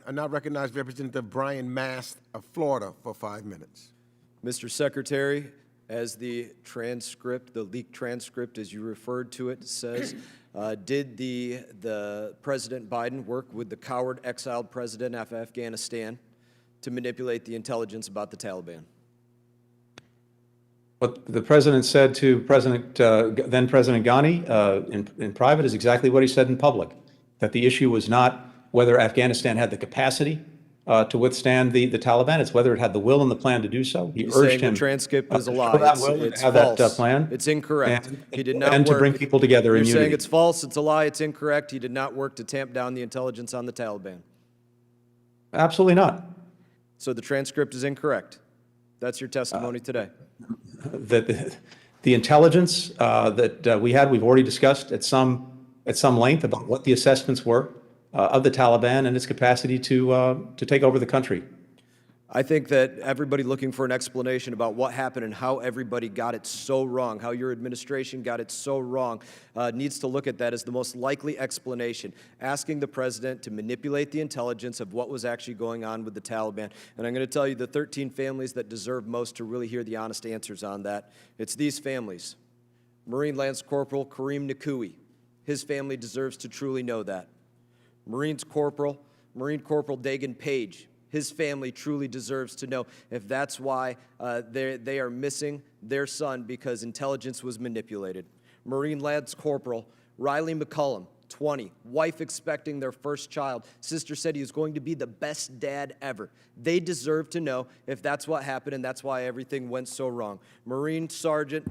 I now recognize Representative Brian Mast of Florida for 5 minutes. Mr. Secretary, as the transcript, the leaked transcript, as you referred to it, says, did the President Biden work with the coward exiled president of Afghanistan to manipulate the intelligence about the Taliban? What the president said to then President Ghani in private is exactly what he said in public, that the issue was not whether Afghanistan had the capacity to withstand the Taliban, it's whether it had the will and the plan to do so. He urged him the transcript is a lie. It's false. that plan. It's incorrect. He did not and work. to bring people together in unity. You're saying it's false, it's a lie, it's incorrect. He did not work to tamp down the intelligence on the Taliban. Absolutely not. So the transcript is incorrect. That's your testimony today. That the intelligence that we had, we've already discussed at some length about what the assessments were of the Taliban and its capacity to take over the country. I think that everybody looking for an explanation about what happened and how everybody got it so wrong, how your administration got it so wrong, needs to look at that as the most likely explanation, asking the president to manipulate the intelligence of what was actually going on with the Taliban. And I'm going to tell you the 13 families that deserve most to really hear the honest answers on that. It's these families. Marine Lance Corporal Kareem Nakui. His family deserves to truly know that. Marine Corporal Dagan Page. His family truly deserves to know if that's why they are missing their son because intelligence was manipulated. Marine Lance Corporal Riley McCullum, 20, wife expecting their first child. Sister said he was going to be the best dad ever. They deserve to know if that's what happened and that's why everything went so wrong. Marine Sergeant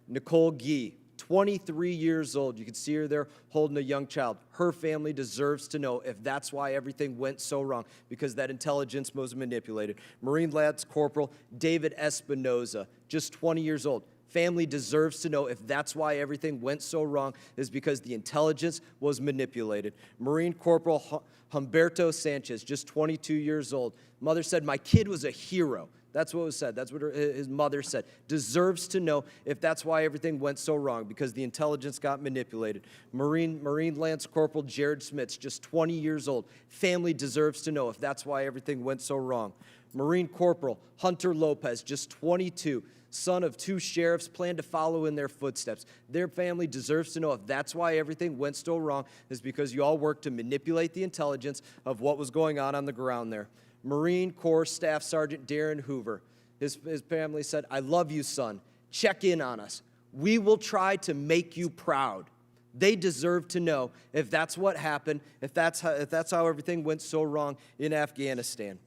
Nicole Gee, 23 years old. You can see her there holding a young child. Her family deserves to know if that's why everything went so wrong, because that intelligence was manipulated. Marine Lance Corporal David Espinoza, just 20 years old. Family deserves to know if that's why everything went so wrong is because the intelligence was manipulated. Marine Corporal Humberto Sanchez, just 22 years old. Mother said, "My kid was a hero." That's what was said. That's what his mother said. Deserves to know if that's why everything went so wrong, because the intelligence got manipulated. Marine Lance Corporal Jared Smits, just 20 years old. Family deserves to know if that's why everything went so wrong. Marine Corporal Hunter Lopez, just 22, son of 2 sheriffs, plan to follow in their footsteps. Their family deserves to know if that's why everything went so wrong is because you all worked to manipulate the intelligence of what was going on the ground there. Marine Corps Staff Sergeant Darren Hoover. His family said, "I love you, son. Check in on us. We will try to make you proud." They deserve to know if that's what happened, if that's how everything went so wrong in Afghanistan.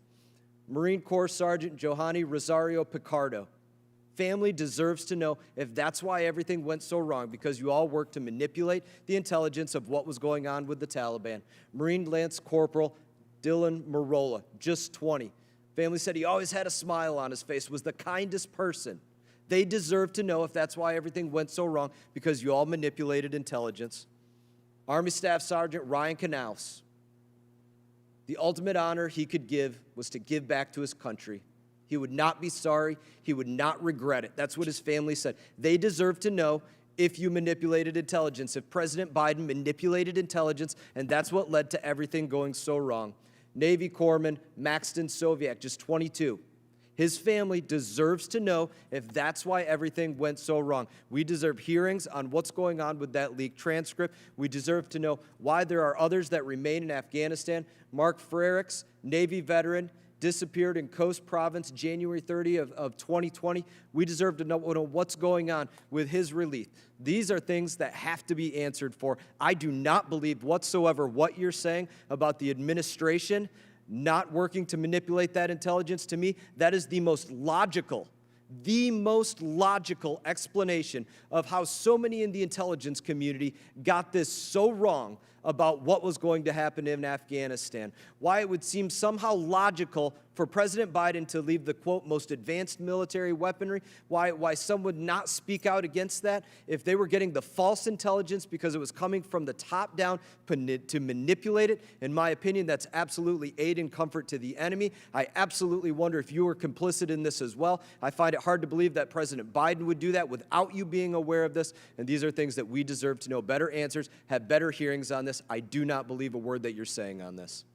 Marine Corps Sergeant Johanny Rosario Picardo. Family deserves to know if that's why everything went so wrong, because you all worked to manipulate the intelligence of what was going on with the Taliban. Marine Lance Corporal Dylan Marola, just 20. Family said he always had a smile on his face, was the kindest person. They deserve to know if that's why everything went so wrong, because you all manipulated intelligence. Army Staff Sergeant Ryan Canals. The ultimate honor he could give was to give back to his country. He would not be sorry. He would not regret it. That's what his family said. They deserve to know if you manipulated intelligence, if President Biden manipulated intelligence, and that's what led to everything going so wrong. Navy Corpsman Maxton Soviak, just 22. His family deserves to know if that's why everything went so wrong. We deserve hearings on what's going on with that leaked transcript. We deserve to know why there are others that remain in Afghanistan. Mark Frericks, Navy veteran, disappeared in Coast Province January 30 of 2020. We deserve to know what's going on with his release. These are things that have to be answered for. I do not believe whatsoever what you're saying about the administration not working to manipulate that intelligence. To me, that is the most logical explanation of how so many in the intelligence community got this so wrong about what was going to happen in Afghanistan. Why it would seem somehow logical for President Biden to leave the, quote, most advanced military weaponry, why some would not speak out against that if they were getting the false intelligence because it was coming from the top down to manipulate it. In my opinion, that's absolutely aid and comfort to the enemy. I absolutely wonder if you were complicit in this as well. I find it hard to believe that President Biden would do that without you being aware of this, and these are things that we deserve to know better answers, have better hearings on this. I do not believe a word that you're saying on this.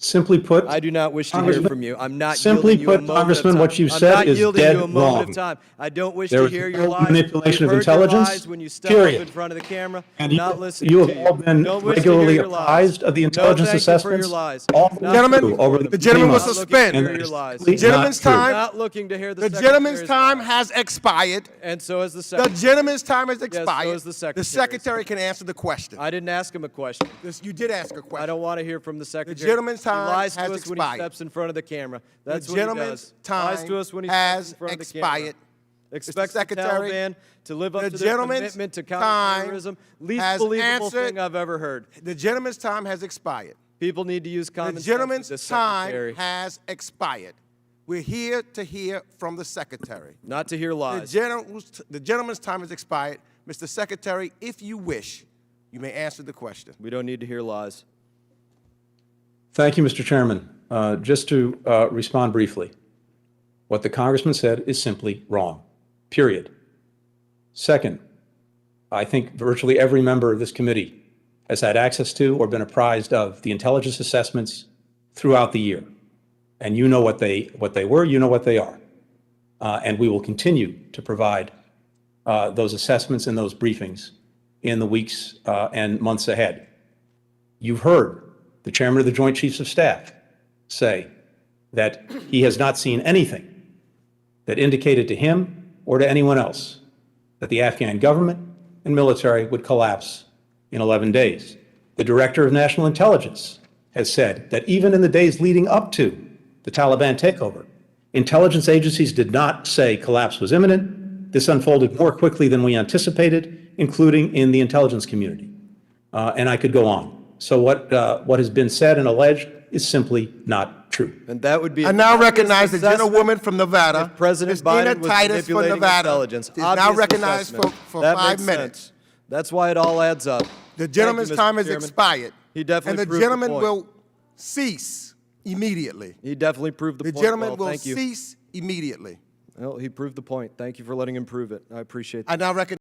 Simply put, I do not wish to hear Congressman, from you. I'm not simply yielding you a put, moment Congressman, of time. what you've I'm said not is yielding dead you a moment wrong. of time. I don't wish There to is hear no your lies. manipulation You've of heard your intelligence, lies when you step up period. in front of the camera. And Not listening you to have all been Don't wish to hear regularly your lies. apprised of the intelligence no, thank you for your assessments lies. all the way Not through looking over for the them. The gentleman will months. suspend. Not And looking to hear that your is lies. simply The gentleman's not true. time- Not looking to hear the The gentleman's Secretary's time lies. has expired. And so has the The Secretary. gentleman's time has so expired. is the Secretary. The secretary can answer the question. I didn't ask him a question. You did ask a I question. don't want to hear from the Secretary. gentleman's time he lies to has us when he expired. steps in front of the camera. That's The what he gentleman's does. time Lies to us when he has steps in front of the expired. camera. Expect the Secretary, Taliban to live up the to their gentleman's commitment to time counterterrorism. Least has believable answered- thing I've ever heard. The gentleman's time has expired. People need to use common The sense with gentleman's this time Secretary, has expired. We're here to hear from the secretary. not to hear The lies. gentleman's time has expired. Mr. Secretary, if you wish, you may answer the question. We don't need to hear lies. Thank you, Mr. Chairman. Just to respond briefly, what the congressman said is simply wrong, period. Second, I think virtually every member of this committee has had access to or been apprised of the intelligence assessments throughout the year. And you know what they were, you know what they are. And we will continue to provide those assessments and those briefings in the weeks and months ahead. You've heard the chairman of the Joint Chiefs of Staff say that he has not seen anything that indicated to him or to anyone else that the Afghan government and military would collapse in 11 days. The Director of National Intelligence has said that even in the days leading up to the Taliban takeover, intelligence agencies did not say collapse was imminent. This unfolded more quickly than we anticipated, including in the intelligence community. And I could go on. So what has been said and alleged is simply not true. And that would be. I now recognize the assessment gentlewoman from Nevada, if President Christina Biden was Titus from manipulating Nevada, intelligence. is now Obvious recognized assessment. for That 5 makes minutes. sense. That's why it all adds up. The gentleman's Thank you, Mr. time has Chairman. expired. He definitely And the proved the gentleman point. will cease immediately. He definitely proved the The point. gentleman Well, will thank you. cease immediately. Well, he proved the point. Thank you for letting him prove it. I appreciate that. I now recognize